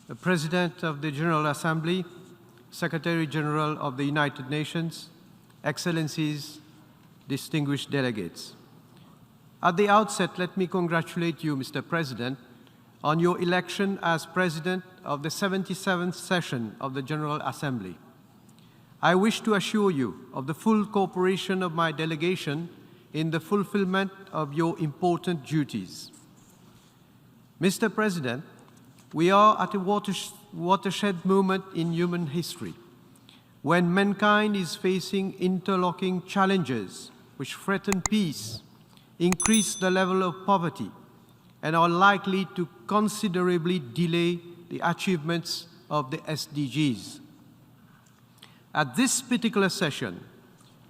the President of the General Assembly, Secretary General of the United Nations, Excellencies, distinguished delegates. At the outset, let me congratulate you, Mr. President, on your election as President of the 77th session of the General Assembly. I wish to assure you of the full cooperation of my delegation in the fulfillment of your important duties. Mr. President, we are at a watershed moment in human history, when mankind is facing interlocking challenges which threaten peace, increase the level of poverty, and are likely to considerably delay the achievements of the SDGs. At this particular session,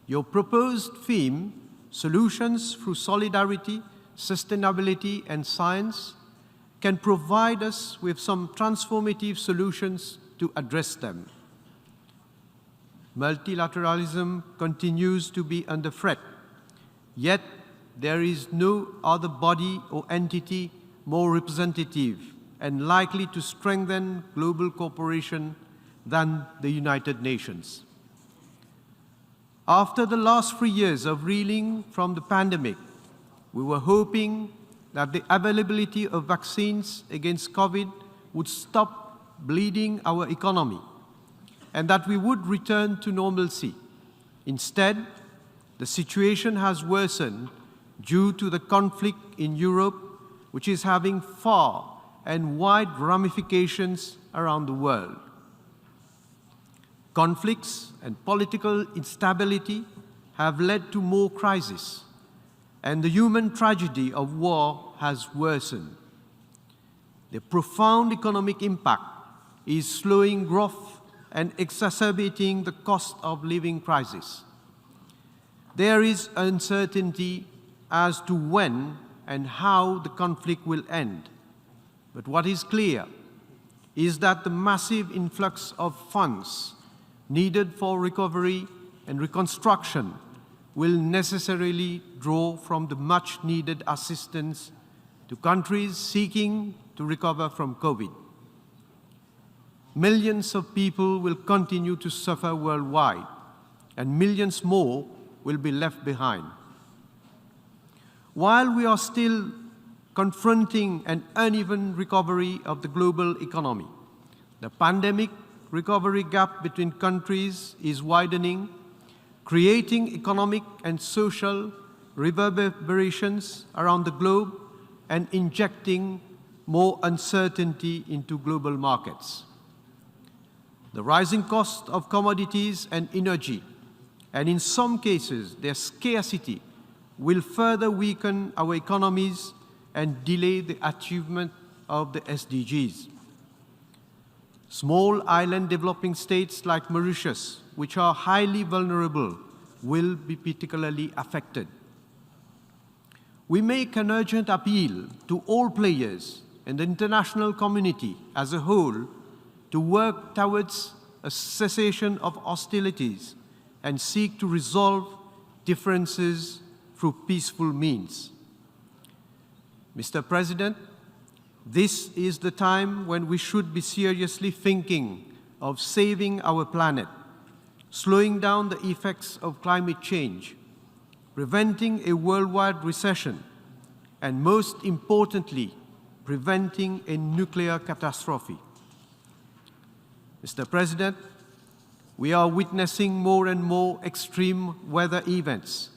your proposed theme, Solutions Through Solidarity, Sustainability, and Science, can provide us with some transformative solutions to address them. Multilateralism continues to be under threat, yet there is no other body or entity more representative and likely to strengthen global cooperation than the United Nations. After the last 3 years of reeling from the pandemic, we were hoping that the availability of vaccines against COVID would stop bleeding our economy and that we would return to normalcy. Instead, the situation has worsened due to the conflict in Europe, which is having far and wide ramifications around the world. Conflicts and political instability have led to more crises, and the human tragedy of war has worsened. The profound economic impact is slowing growth and exacerbating the cost of living crisis. There is uncertainty as to when and how the conflict will end. But what is clear is that the massive influx of funds needed for recovery and reconstruction will necessarily draw from the much-needed assistance to countries seeking to recover from COVID. Millions of people will continue to suffer worldwide, and millions more will be left behind. While we are still confronting an uneven recovery of the global economy, the pandemic recovery gap between countries is widening, creating economic and social reverberations around the globe and injecting more uncertainty into global markets. The rising cost of commodities and energy, and in some cases their scarcity, will further weaken our economies and delay the achievement of the SDGs. Small island developing states like Mauritius, which are highly vulnerable, will be particularly affected. We make an urgent appeal to all players and the international community as a whole to work towards a cessation of hostilities and seek to resolve differences through peaceful means. Mr. President, this is the time when we should be seriously thinking of saving our planet, slowing down the effects of climate change, preventing a worldwide recession, and most importantly, preventing a nuclear catastrophe. Mr. President, we are witnessing more and more extreme weather events,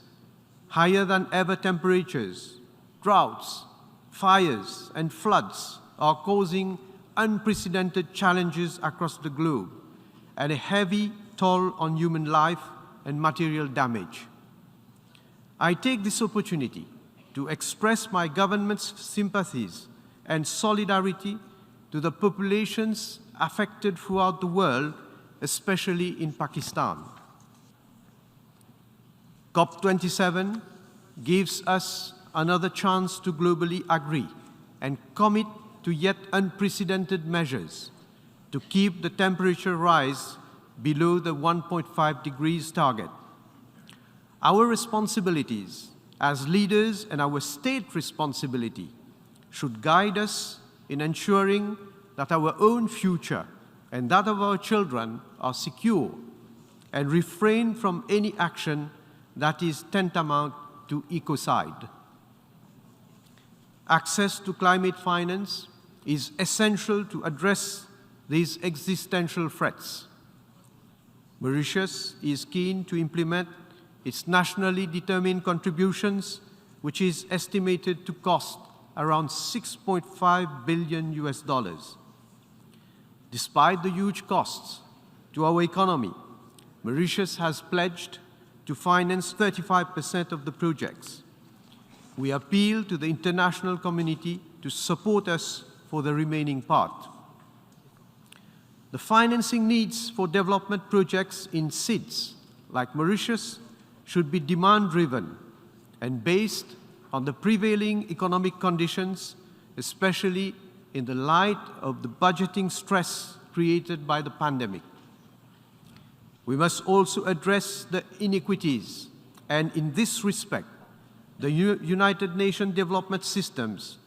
higher than ever temperatures, droughts, fires, and floods are causing unprecedented challenges across the globe and a heavy toll on human life and material damage. I take this opportunity to express my government's sympathies and solidarity to the populations affected throughout the world, especially in Pakistan. COP27 gives us another chance to globally agree and commit to yet unprecedented measures to keep the temperature rise below the 1.5 degrees target. Our responsibilities as leaders and our state responsibility should guide us in ensuring that our own future and that of our children are secure and refrain from any action that is tantamount to ecocide. Access to climate finance is essential to address these existential threats. Mauritius is keen to implement its nationally determined contributions, which is estimated to cost around $6.5 billion. Despite the huge costs to our economy, Mauritius has pledged to finance 35% of the projects. We appeal to the international community to support us for the remaining part. The financing needs for development projects in SIDS, like Mauritius, should be demand-driven and based on the prevailing economic conditions, especially in the light of the budgeting stress created by the pandemic. We must also address the inequities, and in this respect, the United Nations development systems,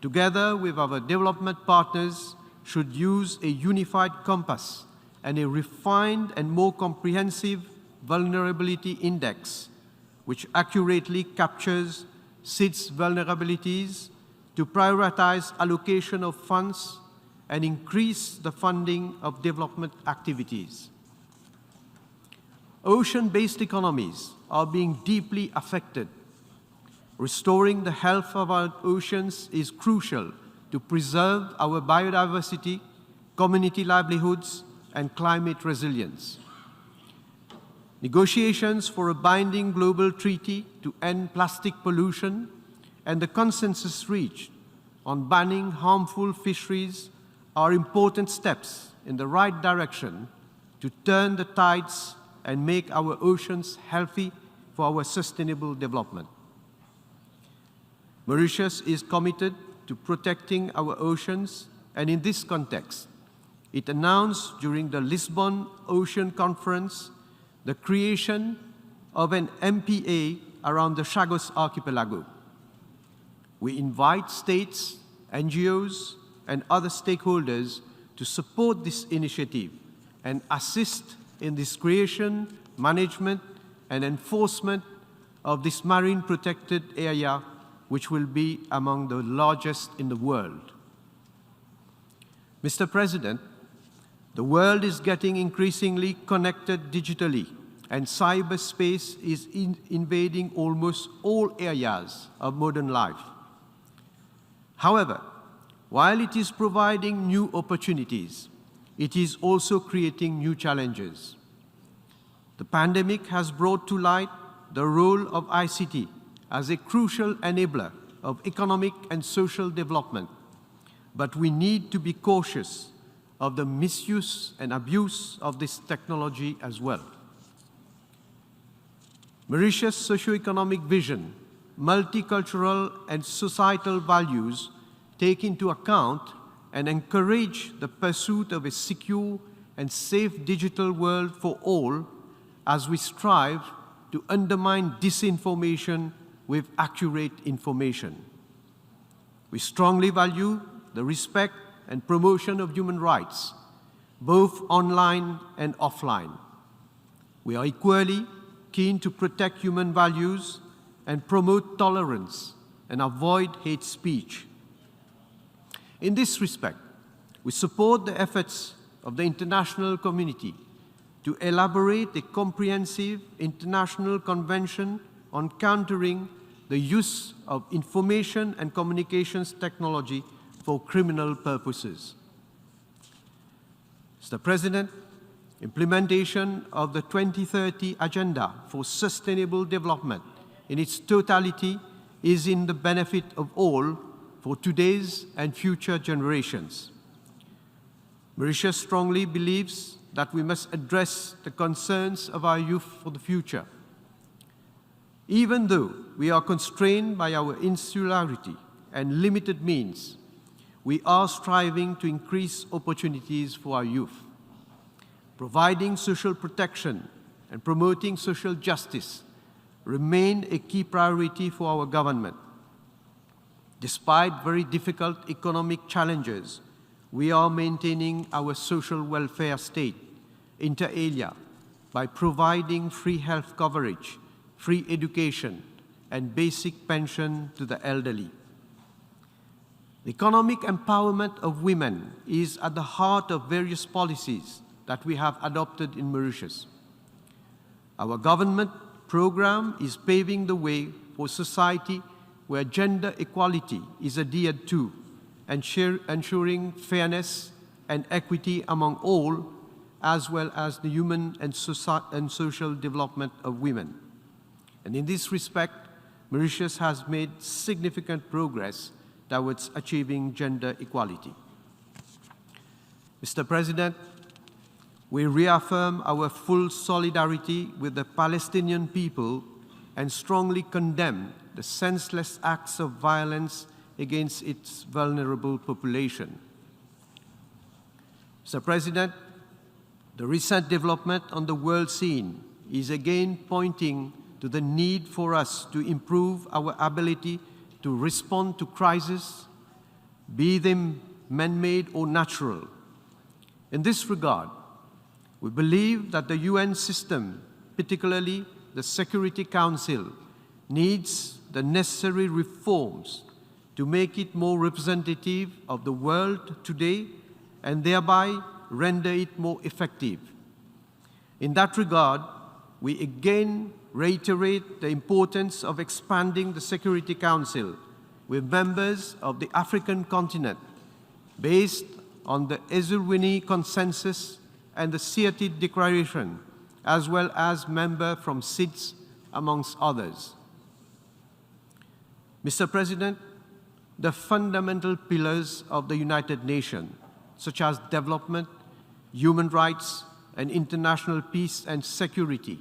together with our development partners, should use a unified compass and a refined and more comprehensive vulnerability index, which accurately captures SIDS vulnerabilities to prioritize allocation of funds and increase the funding of development activities. Ocean-based economies are being deeply affected. Restoring the health of our oceans is crucial to preserve our biodiversity, community livelihoods, and climate resilience. Negotiations for a binding global treaty to end plastic pollution and the consensus reached on banning harmful fisheries are important steps in the right direction to turn the tides and make our oceans healthy for our sustainable development. Mauritius is committed to protecting our oceans, and in this context, it announced during the Lisbon Ocean Conference the creation of an MPA around the Chagos Archipelago. We invite states, NGOs, and other stakeholders to support this initiative and assist in this creation, management, and enforcement of this marine protected area, which will be among the largest in the world. Mr. President, the world is getting increasingly connected digitally, and cyberspace is invading almost all areas of modern life. However, while it is providing new opportunities, it is also creating new challenges. The pandemic has brought to light the role of ICT as a crucial enabler of economic and social development, but we need to be cautious of the misuse and abuse of this technology as well. Mauritius' socio-economic vision, multicultural and societal values take into account and encourage the pursuit of a secure and safe digital world for all as we strive to undermine disinformation with accurate information. We strongly value the respect and promotion of human rights, both online and offline. We are equally keen to protect human values and promote tolerance and avoid hate speech. In this respect, we support the efforts of the international community to elaborate a comprehensive international convention on countering the use of information and communications technology for criminal purposes. Mr. President, implementation of the 2030 Agenda for Sustainable Development in its totality is in the benefit of all for today's and future generations. Mauritius strongly believes that we must address the concerns of our youth for the future. Even though we are constrained by our insularity and limited means, we are striving to increase opportunities for our youth. Providing social protection and promoting social justice remain a key priority for our government. Despite very difficult economic challenges, we are maintaining our social welfare state, inter alia, by providing free health coverage, free education, and basic pension to the elderly. The economic empowerment of women is at the heart of various policies that we have adopted in Mauritius. Our government program is paving the way for society where gender equality is adhered to, ensuring fairness and equity among all, as well as the human and social development of women. And in this respect, Mauritius has made significant progress towards achieving gender equality. Mr. President, we reaffirm our full solidarity with the Palestinian people and strongly condemn the senseless acts of violence against its vulnerable population. Mr. President, the recent development on the world scene is again pointing to the need for us to improve our ability to respond to crises, be them man-made or natural. In this regard, we believe that the UN system, particularly the Security Council, needs the necessary reforms to make it more representative of the world today and thereby render it more effective. In that regard, we again reiterate the importance of expanding the Security Council with members of the African continent based on the Eswatini Consensus and the Sirte Declaration, as well as members from SIDS, amongst others. Mr. President, the fundamental pillars of the United Nations, such as development, human rights, and international peace and security,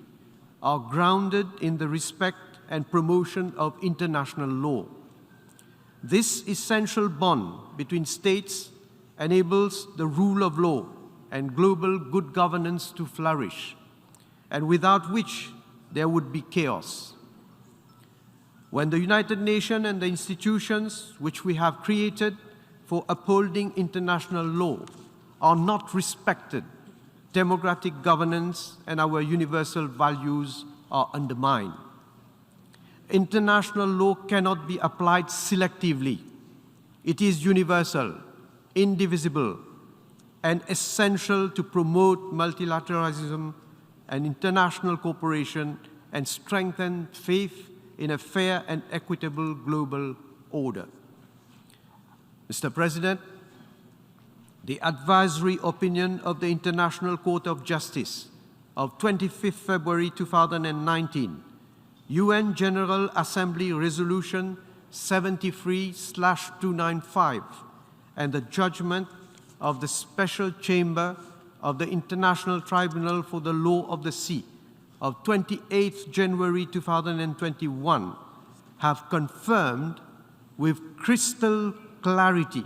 are grounded in the respect and promotion of international law. This essential bond between states enables the rule of law and global good governance to flourish, and without which there would be chaos. When the United Nations and the institutions which we have created for upholding international law are not respected, democratic governance and our universal values are undermined. International law cannot be applied selectively. It is universal, indivisible, and essential to promote multilateralism and international cooperation and strengthen faith in a fair and equitable global order. Mr. President, the advisory opinion of the International Court of Justice of 25th February 2019, UN General Assembly Resolution 73/295, and the judgment of the Special Chamber of the International Tribunal for the Law of the Sea of 28th January 2021 have confirmed with crystal clarity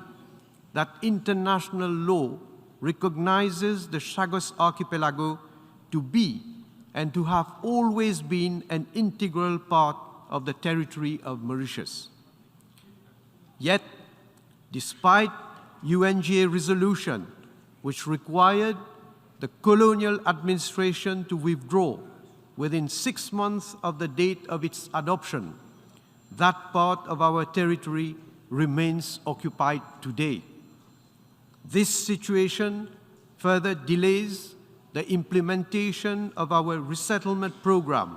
that international law recognizes the Chagos Archipelago to be and to have always been an integral part of the territory of Mauritius. Yet, despite UNGA resolution, which required the colonial administration to withdraw within 6 months of the date of its adoption, that part of our territory remains occupied today. This situation further delays the implementation of our resettlement program,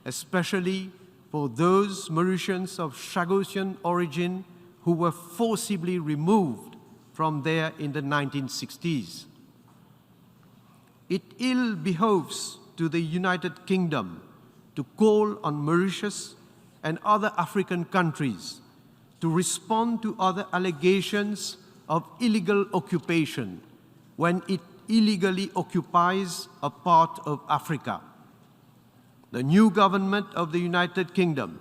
especially for those Mauritians of Chagosian origin who were forcibly removed from there in the 1960s. It ill behoves to the United Kingdom to call on Mauritius and other African countries to respond to other allegations of illegal occupation when it illegally occupies a part of Africa. The new government of the United Kingdom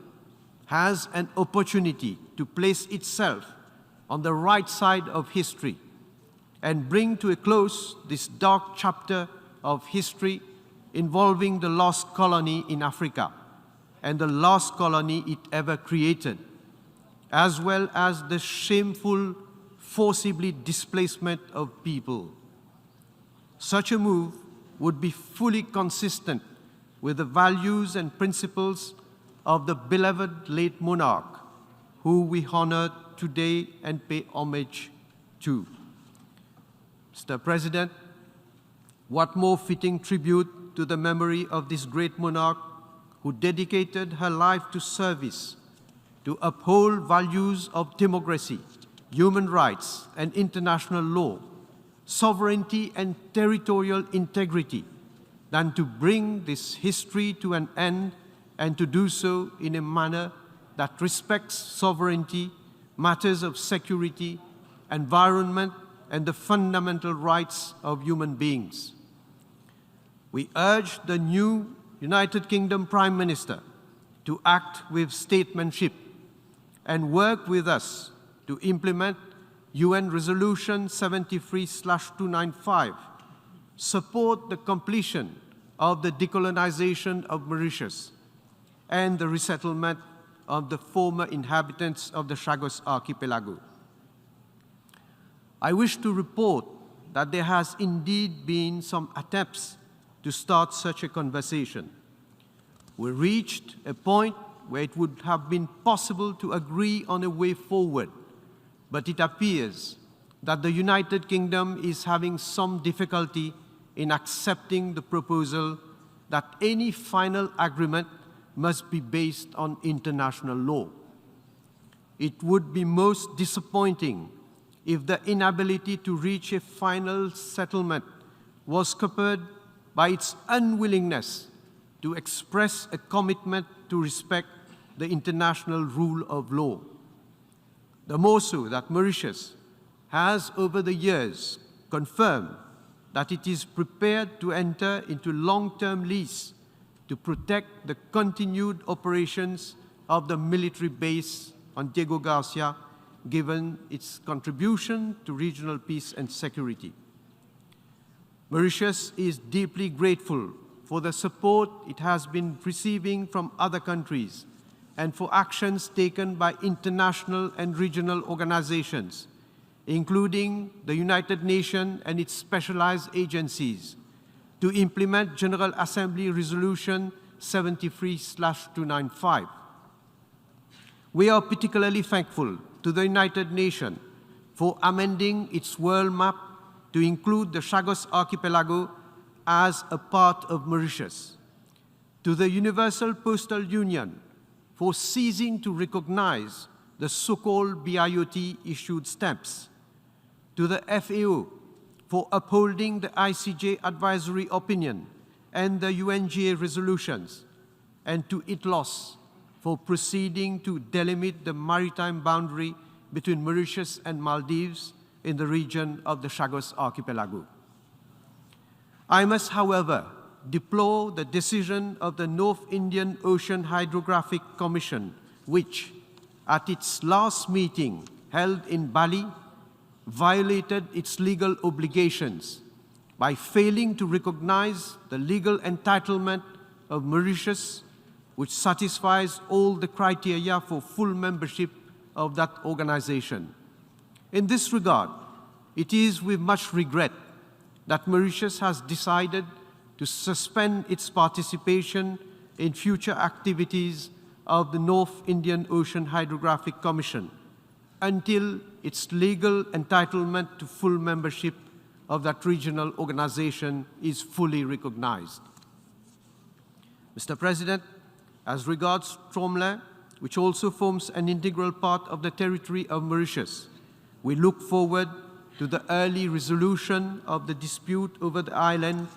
has an opportunity to place itself on the right side of history and bring to a close this dark chapter of history involving the lost colony in Africa and the last colony it ever created, as well as the shameful forcibly displacement of people. Such a move would be fully consistent with the values and principles of the beloved late monarch, who we honor today and pay homage to. Mr. President, what more fitting tribute to the memory of this great monarch who dedicated her life to service, to uphold values of democracy, human rights, and international law, sovereignty and territorial integrity, than to bring this history to an end and to do so in a manner that respects sovereignty, matters of security, environment, and the fundamental rights of human beings. We urge the new United Kingdom Prime Minister to act with statesmanship and work with us to implement UN Resolution 73/295, support the completion of the decolonization of Mauritius and the resettlement of the former inhabitants of the Chagos Archipelago. I wish to report that there has indeed been some attempts to start such a conversation. We reached a point where it would have been possible to agree on a way forward, but it appears that the United Kingdom is having some difficulty in accepting the proposal that any final agreement must be based on international law. It would be most disappointing if the inability to reach a final settlement was covered by its unwillingness to express a commitment to respect the international rule of law. The more so that Mauritius has over the years confirmed that it is prepared to enter into long-term lease to protect the continued operations of the military base on Diego Garcia, given its contribution to regional peace and security. Mauritius is deeply grateful for the support it has been receiving from other countries and for actions taken by international and regional organizations, including the United Nations and its specialized agencies, to implement General Assembly Resolution 73/295. We are particularly thankful to the United Nations for amending its world map to include the Chagos Archipelago as a part of Mauritius, to the Universal Postal Union for ceasing to recognize the so-called BIOT-issued stamps, to the FAO for upholding the ICJ advisory opinion and the UNGA resolutions, and to ITLOS for proceeding to delimit the maritime boundary between Mauritius and Maldives in the region of the Chagos Archipelago. I must, however, deplore the decision of the North Indian Ocean Hydrographic Commission, which, at its last meeting held in Bali, violated its legal obligations by failing to recognize the legal entitlement of Mauritius, which satisfies all the criteria for full membership of that organization. In this regard, it is with much regret that Mauritius has decided to suspend its participation in future activities of the North Indian Ocean Hydrographic Commission until its legal entitlement to full membership of that regional organization is fully recognized. Mr. President, as regards Tromlin, which also forms an integral part of the territory of Mauritius, we look forward to the early resolution of the dispute over the island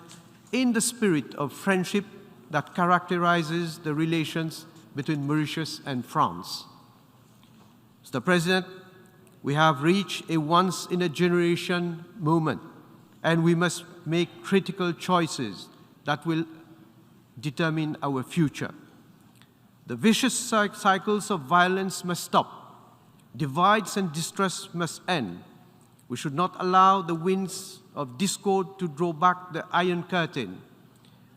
in the spirit of friendship that characterizes the relations between Mauritius and France. Mr. President, we have reached a once-in-a-generation moment, and we must make critical choices that will determine our future. The vicious cycles of violence must stop. Divides and distrust must end. We should not allow the winds of discord to draw back the Iron Curtain.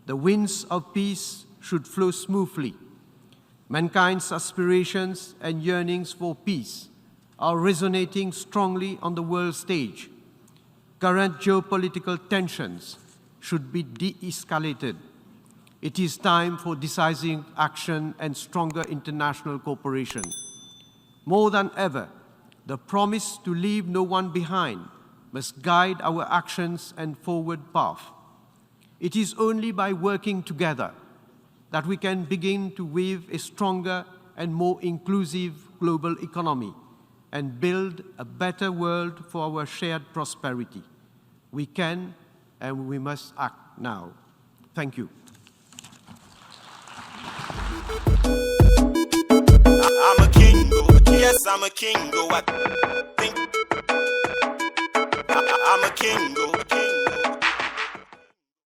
The winds of peace should flow smoothly. Mankind's aspirations and yearnings for peace are resonating strongly on the world stage. Current geopolitical tensions should be de-escalated. It is time for decisive action and stronger international cooperation. More than ever, the promise to leave no one behind must guide our actions and forward path. It is only by working together that we can begin to weave a stronger and more inclusive global economy and build a better world for our shared prosperity. We can and we must act now. Thank you. I'm a king, yes, I'm a king, I think I'm a king,